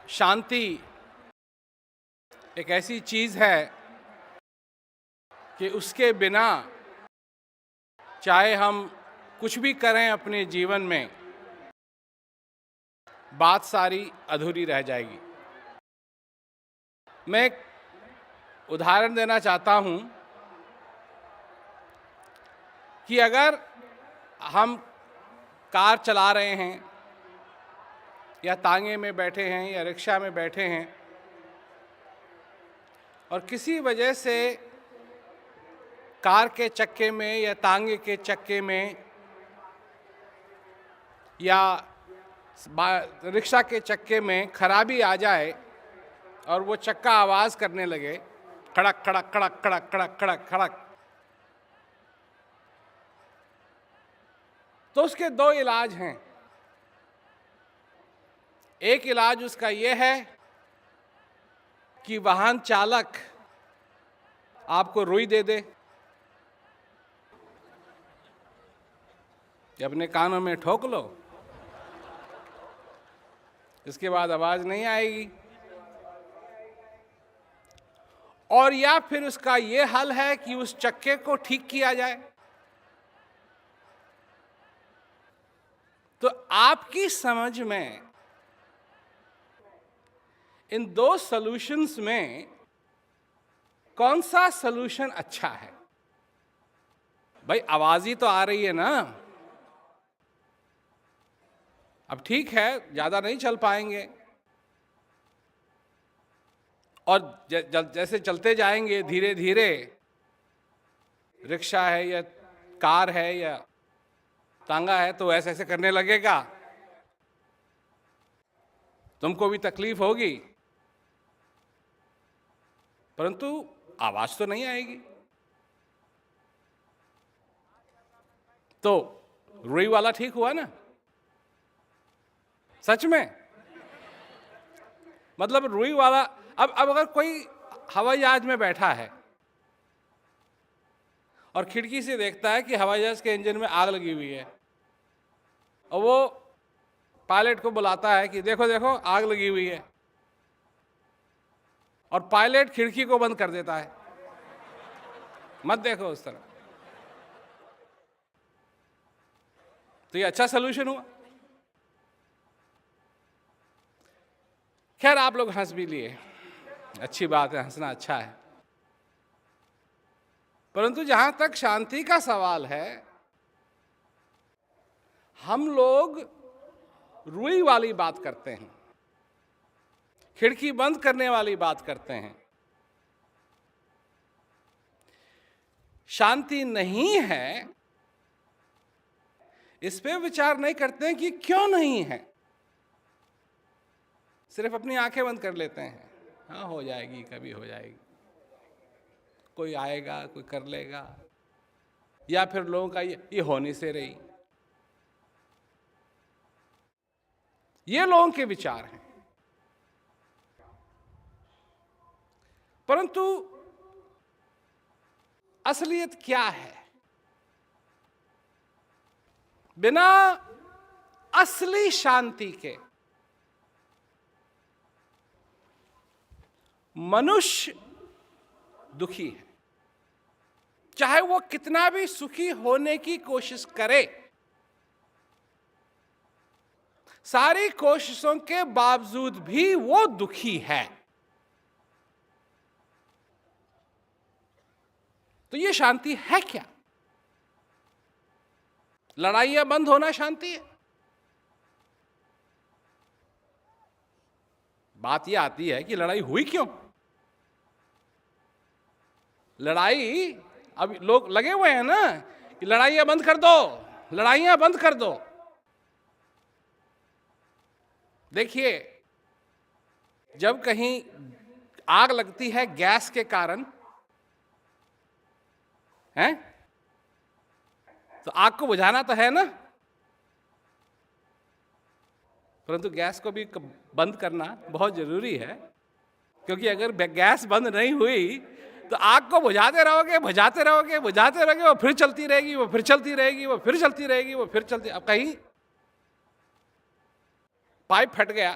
शांति एक ऐसी चीज है कि उसके बिना चाहे हम कुछ भी करें अपने जीवन में, बात सारी अधूरी रह जाएगी। मैं एक उदाहरण देना चाहता हूं कि अगर हम कार चला रहे हैं या तांगे में बैठे हैं या रिक्शा में बैठे हैं और किसी वजह से कार के चक्के में या तांगे के चक्के में या रिक्शा के चक्के में खराबी आ जाए और वो चक्का आवाज़ करने लगे, खड़क खड़क खड़क खड़क खड़क खड़क खड़क, तो उसके दो इलाज हैं। एक इलाज उसका ये है कि वाहन चालक आपको रुई दे दे, कि अपने कानों में ठोक लो, इसके बाद आवाज नहीं आएगी। और या फिर उसका ये हल है कि उस चक्के को ठीक किया जाए। तो आपकी समझ में इन दो सॉल्यूशंस में कौन सा सॉल्यूशन अच्छा है? भाई आवाज ही तो आ रही है ना। अब ठीक है, ज्यादा नहीं चल पाएंगे और जैसे चलते जाएंगे धीरे धीरे, रिक्शा है या कार है या तांगा है तो ऐसे ऐसे करने लगेगा, तुमको भी तकलीफ होगी, परंतु आवाज तो नहीं आएगी। तो रुई वाला ठीक हुआ ना? सच में, मतलब रुई वाला। अब अगर कोई हवाई जहाज में बैठा है और खिड़की से देखता है कि हवाई जहाज के इंजन में आग लगी हुई है और वो पायलट को बुलाता है कि देखो देखो आग लगी हुई है, और पायलट खिड़की को बंद कर देता है, मत देखो उस तरफ, तो ये अच्छा सलूशन हुआ। खैर आप लोग हंस भी लिए, अच्छी बात है, हंसना अच्छा है, परंतु जहां तक शांति का सवाल है, हम लोग रुई वाली बात करते हैं, खिड़की बंद करने वाली बात करते हैं। शांति नहीं है इस पे विचार नहीं करते हैं कि क्यों नहीं है, सिर्फ अपनी आंखें बंद कर लेते हैं, हाँ हो जाएगी, कभी हो जाएगी, कोई आएगा, कोई कर लेगा, या फिर लोगों का ये होने से रही, ये लोगों के विचार हैं। परंतु असलियत क्या है? बिना असली शांति के मनुष्य दुखी है, चाहे वो कितना भी सुखी होने की कोशिश करे, सारी कोशिशों के बावजूद भी वो दुखी है। तो ये शांति है क्या? लड़ाइयां बंद होना शांति है? बात यह आती है कि लड़ाई हुई क्यों? लड़ाई, अब लोग लगे हुए हैं ना कि लड़ाइयां बंद कर दो, लड़ाइयां बंद कर दो। देखिए, जब कहीं आग लगती है गैस के कारण, हैं, तो आग को बुझाना तो है ना, परंतु गैस को भी बंद करना बहुत जरूरी है, क्योंकि अगर गैस बंद नहीं हुई तो आग को बुझाते रहोगे, बुझाते रहोगे, बुझाते रहोगे, वो फिर चलती रहेगी, वो फिर चलती रहेगी, वो फिर चलती रहेगी, वो फिर चलती। अब कहीं पाइप फट गया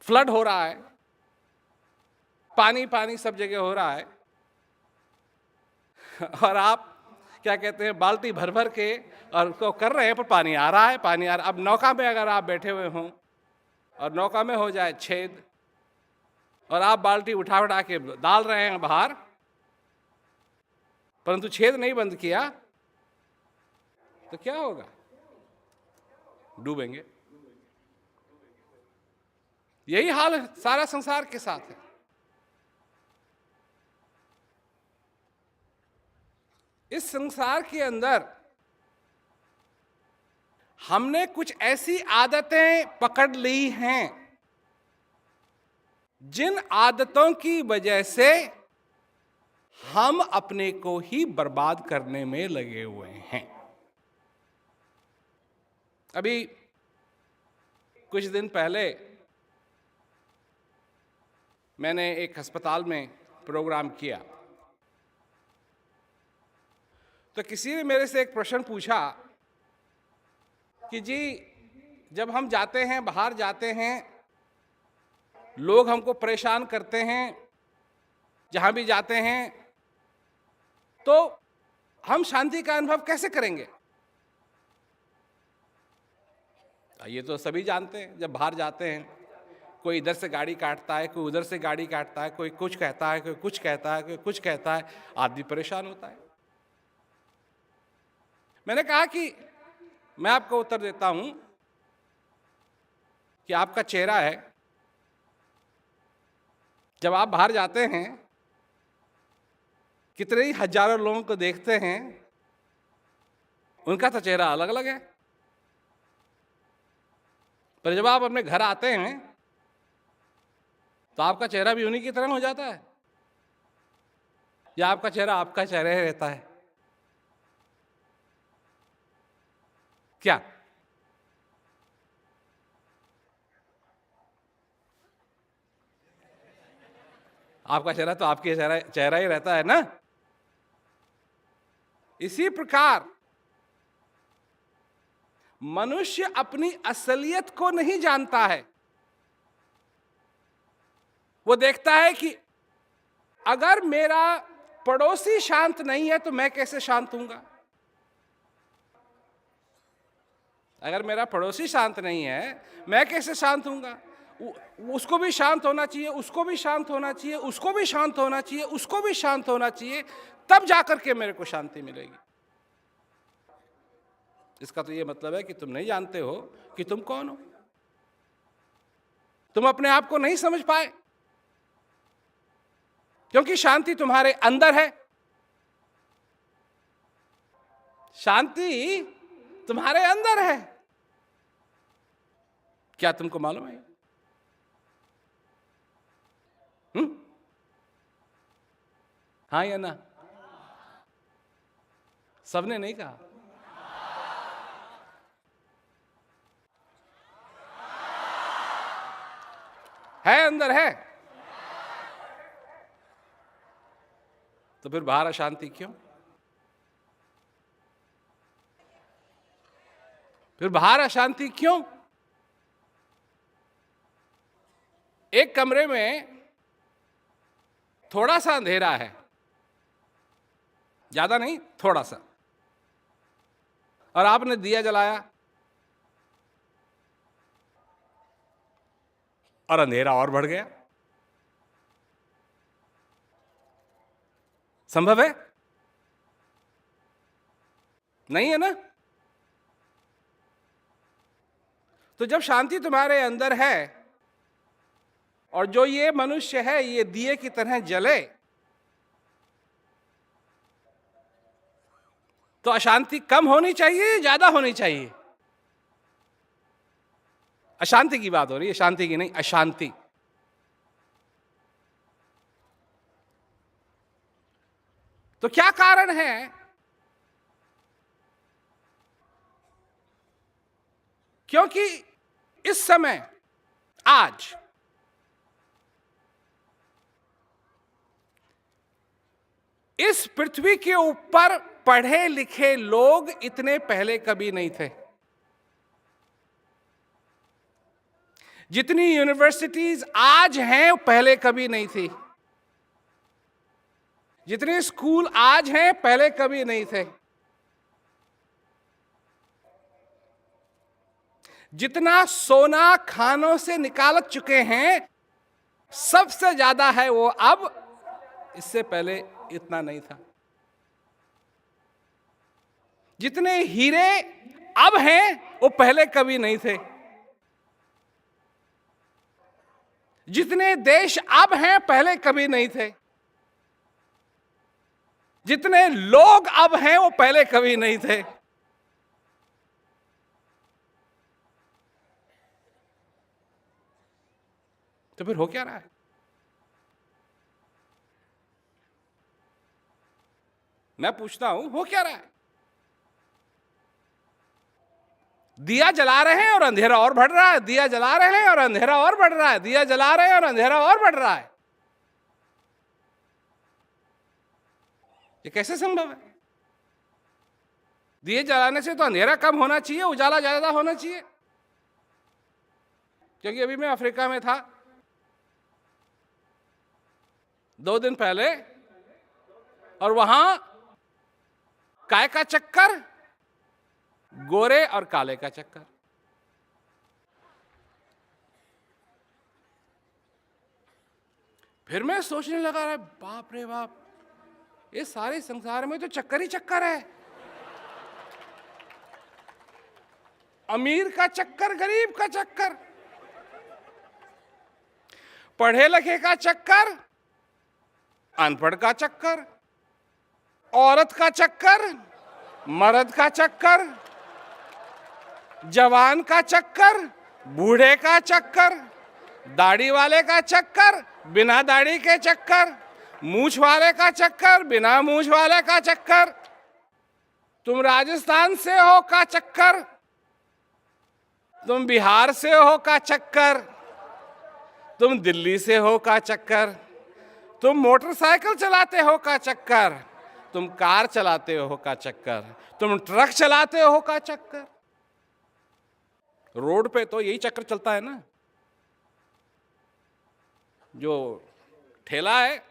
फ्लड हो रहा है, पानी पानी सब जगह हो रहा है, और आप क्या कहते हैं, बाल्टी भर भर के और उसको कर रहे हैं, पर पानी आ रहा है, पानी आ रहा है। अब नौका में अगर आप बैठे हुए हों और नौका में हो जाए छेद और आप बाल्टी उठा उठा के डाल रहे हैं बाहर, परंतु छेद नहीं बंद किया, तो क्या होगा? डूबेंगे। यही हाल सारा संसार के साथ है। इस संसार के अंदर हमने कुछ ऐसी आदतें पकड़ ली हैं जिन आदतों की वजह से हम अपने को ही बर्बाद करने में लगे हुए हैं। अभी कुछ दिन पहले मैंने एक अस्पताल में प्रोग्राम किया, तो किसी ने मेरे से एक प्रश्न पूछा कि जी, जब हम जाते हैं, बाहर जाते हैं, लोग हमको परेशान करते हैं, जहां भी जाते हैं, तो हम शांति का अनुभव कैसे करेंगे? ये तो सभी जानते हैं, जब बाहर जाते हैं, कोई इधर से गाड़ी काटता है, कोई उधर से गाड़ी काटता है, कोई कुछ कहता है, कोई कुछ कहता है, कोई कुछ कहता है, आदमी परेशान होता है। मैंने कहा कि मैं आपको उत्तर देता हूं कि आपका चेहरा है, जब आप बाहर जाते हैं, कितने ही हजारों लोगों को देखते हैं, उनका तो चेहरा अलग अलग है, पर जब आप अपने घर आते हैं तो आपका चेहरा भी उन्हीं की तरह हो जाता है, या आपका चेहरा आपका चेहरा ही रहता है? क्या आपका चेहरा तो आपके चेहरा ही रहता है ना? इसी प्रकार मनुष्य अपनी असलियत को नहीं जानता है। वो देखता है कि अगर मेरा पड़ोसी शांत नहीं है तो मैं कैसे शांत हूंगा? अगर मेरा पड़ोसी शांत नहीं है, मैं कैसे शांत हूंगा? उसको भी शांत होना चाहिए, उसको भी शांत होना चाहिए, उसको भी शांत होना चाहिए, उसको भी शांत होना चाहिए, तब जाकर के मेरे को शांति मिलेगी। इसका तो ये मतलब है कि तुम नहीं जानते हो कि तुम कौन हो। तुम अपने आप को नहीं समझ पाए, क्योंकि शांति तुम्हारे अंदर है। शांति तुम्हारे अंदर है। क्या तुमको मालूम है? हाँ या ना? सबने नहीं कहा। है, अंदर है। तो फिर बाहर अशांति क्यों? फिर बाहर अशांति क्यों? एक कमरे में थोड़ा सा अंधेरा है, ज्यादा नहीं, थोड़ा सा, और आपने दिया जलाया और अंधेरा और बढ़ गया। संभव है? नहीं है ना? तो जब शांति तुम्हारे अंदर है और जो ये मनुष्य है ये दिए की तरह जले, तो अशांति कम होनी चाहिए, ज्यादा होनी चाहिए? अशांति की बात हो रही है, शांति की नहीं, अशांति। तो क्या कारण है? क्योंकि इस समय, आज इस पृथ्वी के ऊपर पढ़े लिखे लोग इतने पहले कभी नहीं थे। जितनी यूनिवर्सिटीज आज हैं पहले कभी नहीं थी। जितने स्कूल आज हैं पहले कभी नहीं थे। जितना सोना खानों से निकाल चुके हैं सबसे ज्यादा है वो अब, इससे पहले इतना नहीं था। जितने हीरे अब हैं वो पहले कभी नहीं थे। जितने देश अब हैं पहले कभी नहीं थे। जितने लोग अब हैं वो पहले कभी नहीं थे। तो फिर हो क्या रहा है? मैं पूछता हूं, हो क्या रहा है? दिया जला रहे हैं और अंधेरा और बढ़ रहा है, दिया जला रहे हैं और अंधेरा और बढ़ रहा है, दिया जला रहे हैं और अंधेरा और बढ़ रहा है। ये कैसे संभव है? दिए जलाने से तो अंधेरा कम होना चाहिए, उजाला ज्यादा होना चाहिए। क्योंकि अभी मैं अफ्रीका में था 2 दिन पहले, और वहां काय का चक्कर, गोरे और काले का चक्कर। फिर मैं सोचने लगा, अरे बाप रे बाप, ये सारे संसार में तो चक्कर ही चक्कर है। अमीर का चक्कर, गरीब का चक्कर, पढ़े लिखे का चक्कर, अनपढ़ का चक्कर, औरत का चक्कर, मर्द का चक्कर, जवान का चक्कर, बूढ़े का चक्कर, दाढ़ी वाले का चक्कर, बिना दाढ़ी के चक्कर, मूछ वाले का चक्कर, बिना मूछ वाले का चक्कर, तुम राजस्थान से हो का चक्कर, तुम बिहार से हो का चक्कर, तुम दिल्ली से हो का चक्कर, तुम मोटरसाइकिल चलाते हो का चक्कर, तुम कार चलाते हो का चक्कर, तुम ट्रक चलाते हो का चक्कर। रोड पे तो यही चक्कर चलता है ना। जो ठेला है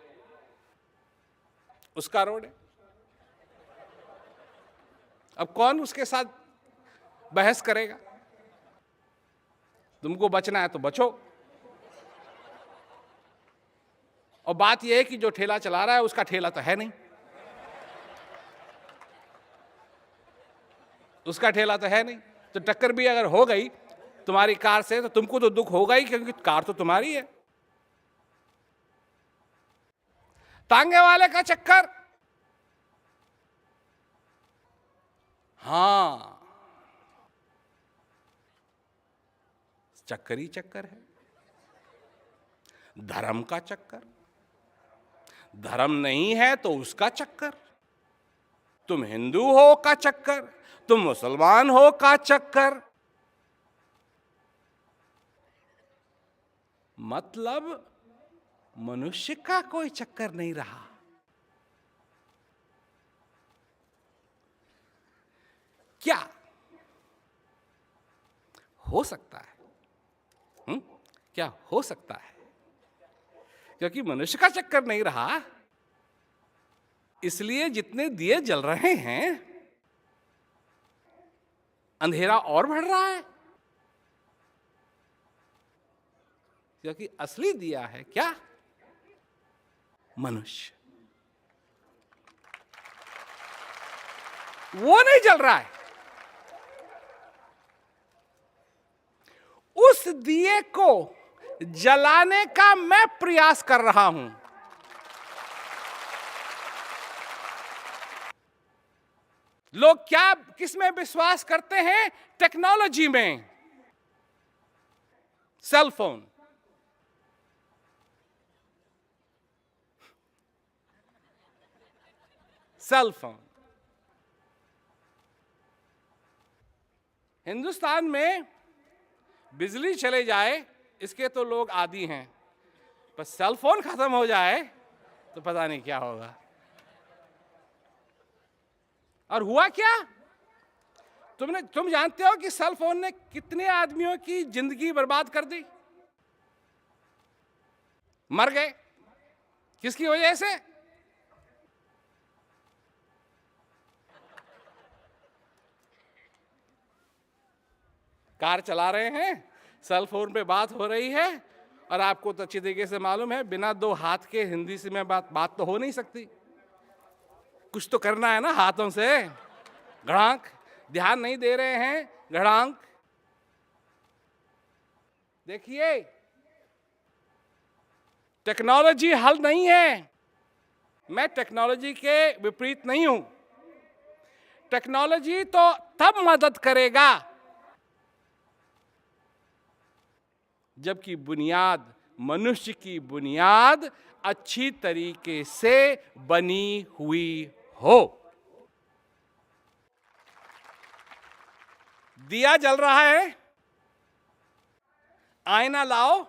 उसका रोड है। अब कौन उसके साथ बहस करेगा? तुमको बचना है तो बचो। और बात यह है कि जो ठेला चला रहा है उसका ठेला तो है नहीं, उसका ठेला तो है नहीं। तो टक्कर भी अगर हो गई तुम्हारी कार से तो तुमको तो दुख होगा ही, क्योंकि कार तो तुम्हारी है। तांगे वाले का चक्कर, हां, चक्कर ही चक्कर है। धर्म का चक्कर, धर्म नहीं है तो उसका चक्कर, तुम हिंदू हो का चक्कर, तुम मुसलमान हो का चक्कर। मतलब मनुष्य का कोई चक्कर नहीं रहा। क्या हो सकता है? क्या हो सकता है? क्योंकि मनुष्य का चक्कर नहीं रहा, इसलिए जितने दिए जल रहे हैं अंधेरा और बढ़ रहा है। क्योंकि असली दिया है क्या? मनुष्य। वो नहीं जल रहा है। उस दिए को जलाने का मैं प्रयास कर रहा हूं। लोग क्या किस में विश्वास करते हैं? टेक्नोलॉजी में। Cell phone, cell phone. Hindustan में बिजली चले जाए इसके तो लोग आदी हैं, पर सेल फोन खत्म हो जाए तो पता नहीं क्या होगा। और हुआ क्या? तुम जानते हो कि सेल फोन ने कितने आदमियों की जिंदगी बर्बाद कर दी? मर गए। किसकी वजह से? कार चला रहे हैं, सेल फोन पे बात हो रही है, और आपको तो अच्छी तरीके से मालूम है बिना दो हाथ के हिंदी से में बात तो हो नहीं सकती। कुछ तो करना है ना हाथों से। गड़ांक, ध्यान नहीं दे रहे हैं, गड़ांक। देखिए, टेक्नोलॉजी हल नहीं है। मैं टेक्नोलॉजी के विपरीत नहीं हूं। टेक्नोलॉजी तो तब मदद करेगा जबकि बुनियाद, मनुष्य की बुनियाद अच्छी तरीके से बनी हुई हो। दिया जल रहा है, आईना लाओ,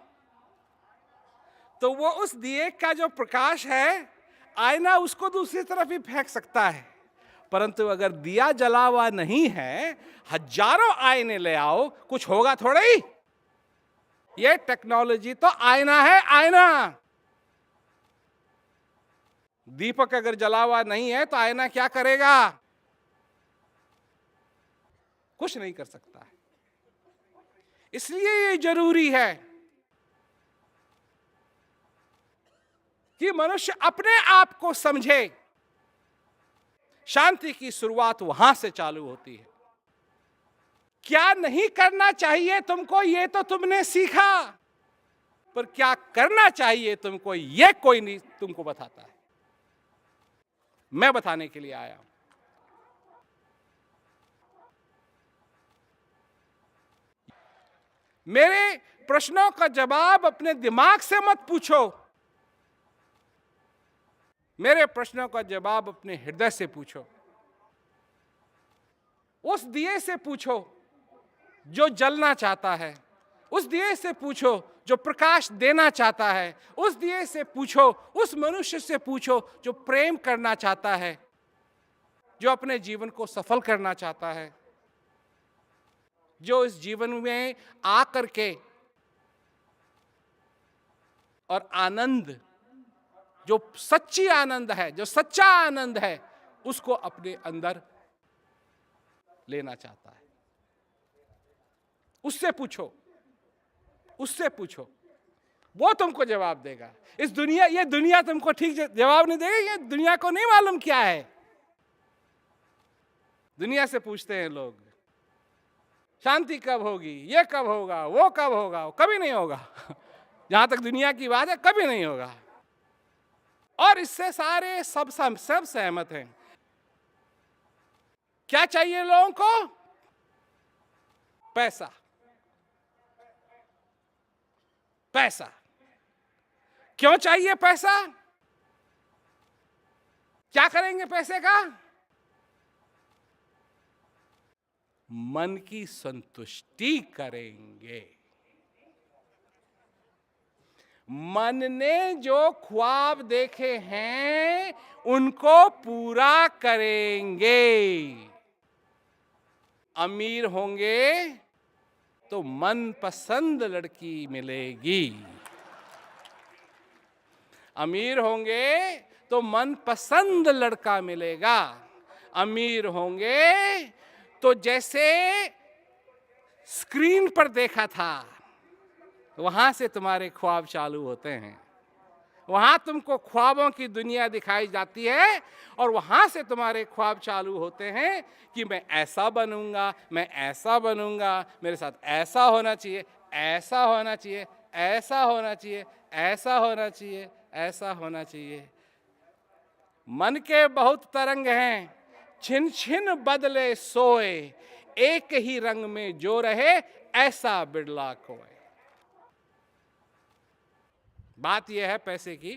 तो वो उस दिए का जो प्रकाश है, आईना उसको दूसरी तरफ ही फेंक सकता है। परंतु अगर दिया जला हुआ नहीं है, हजारों आईने ले आओ, कुछ होगा थोड़ा ही। ये टेक्नोलॉजी तो आईना है, आईना। दीपक अगर जला हुआ नहीं है तो आईना क्या करेगा? कुछ नहीं कर सकता है। इसलिए ये जरूरी है कि मनुष्य अपने आप को समझे। शांति की शुरुआत वहां से चालू होती है। क्या नहीं करना चाहिए तुमको, ये तो तुमने सीखा, पर क्या करना चाहिए तुमको, ये कोई नहीं तुमको बताता है। मैं बताने के लिए आया हूं। मेरे प्रश्नों का जवाब अपने दिमाग से मत पूछो। मेरे प्रश्नों का जवाब अपने हृदय से पूछो। उस दिए से पूछो जो जलना चाहता है। उस दिए से पूछो जो प्रकाश देना चाहता है। उस दिए से पूछो, उस मनुष्य से पूछो जो प्रेम करना चाहता है, जो अपने जीवन को सफल करना चाहता है, जो इस जीवन में आकर के और आनंद, जो सच्ची आनंद है, जो सच्चा आनंद है, उसको अपने अंदर लेना चाहता है। उससे पूछो, उससे पूछो, वो तुमको जवाब देगा। इस दुनिया, ये दुनिया तुमको ठीक जवाब नहीं देगी। ये दुनिया को नहीं मालूम क्या है। दुनिया से पूछते हैं लोग, शांति कब होगी, ये कब होगा, वो कब होगा, वो कभी नहीं होगा। जहां तक दुनिया की बात है, कभी नहीं होगा। और इससे सारे सब सहमत हैं। क्या चाहिए लोगों को? पैसा, पैसा। क्यों चाहिए पैसा? क्या करेंगे पैसे का? मन की संतुष्टि करेंगे। मन ने जो ख्वाब देखे हैं उनको पूरा करेंगे। अमीर होंगे तो मनपसंद लड़की मिलेगी। अमीर होंगे तो मनपसंद लड़का मिलेगा। अमीर होंगे तो जैसे स्क्रीन पर देखा था, वहां से तुम्हारे ख्वाब चालू होते हैं। वहां तुमको ख्वाबों की दुनिया दिखाई जाती है और वहां से तुम्हारे ख्वाब चालू होते हैं कि मैं ऐसा बनूंगा, मैं ऐसा बनूंगा, मेरे साथ ऐसा होना चाहिए, ऐसा होना चाहिए, ऐसा होना चाहिए, ऐसा होना चाहिए, ऐसा होना चाहिए। मन के बहुत तरंग हैं, छिन छिन बदले सोए, एक ही रंग में जो रहे ऐसा बिरला कोय। बात यह है पैसे की,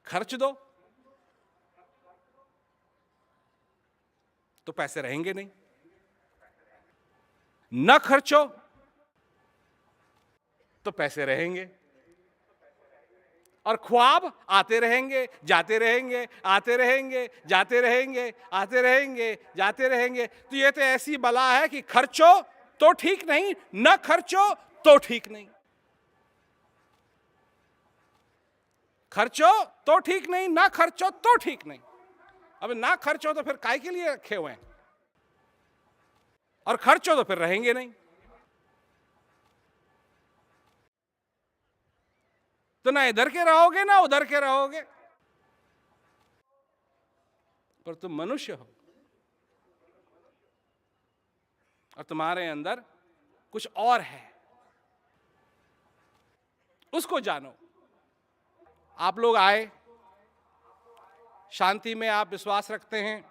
खर्च दो तो पैसे रहेंगे नहीं, न खर्चो तो पैसे रहेंगे। और ख्वाब आते रहेंगे, जाते रहेंगे, आते रहेंगे, जाते रहेंगे, आते रहेंगे, जाते रहेंगे। तो ये तो ऐसी बला है कि खर्चो तो ठीक नहीं, न खर्चो तो ठीक नहीं। खर्चो तो ठीक नहीं, ना खर्चो तो ठीक नहीं। अब ना खर्चो तो फिर काय के लिए रखे हुए हैं, और खर्चो तो फिर रहेंगे नहीं। तो ना इधर के रहोगे ना उधर के रहोगे, पर तुम मनुष्य हो और तुम्हारे अंदर कुछ और है, उसको जानो। आप लोग आए, शांति में आप विश्वास रखते हैं,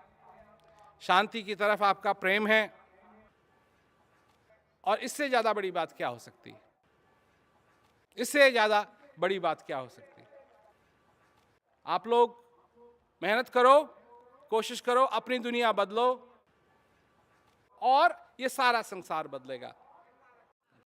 शांति की तरफ आपका प्रेम है, और इससे ज्यादा बड़ी बात क्या हो सकती है? इससे ज्यादा बड़ी बात क्या हो सकती है? आप लोग मेहनत करो, कोशिश करो, अपनी दुनिया बदलो, और ये सारा संसार बदलेगा।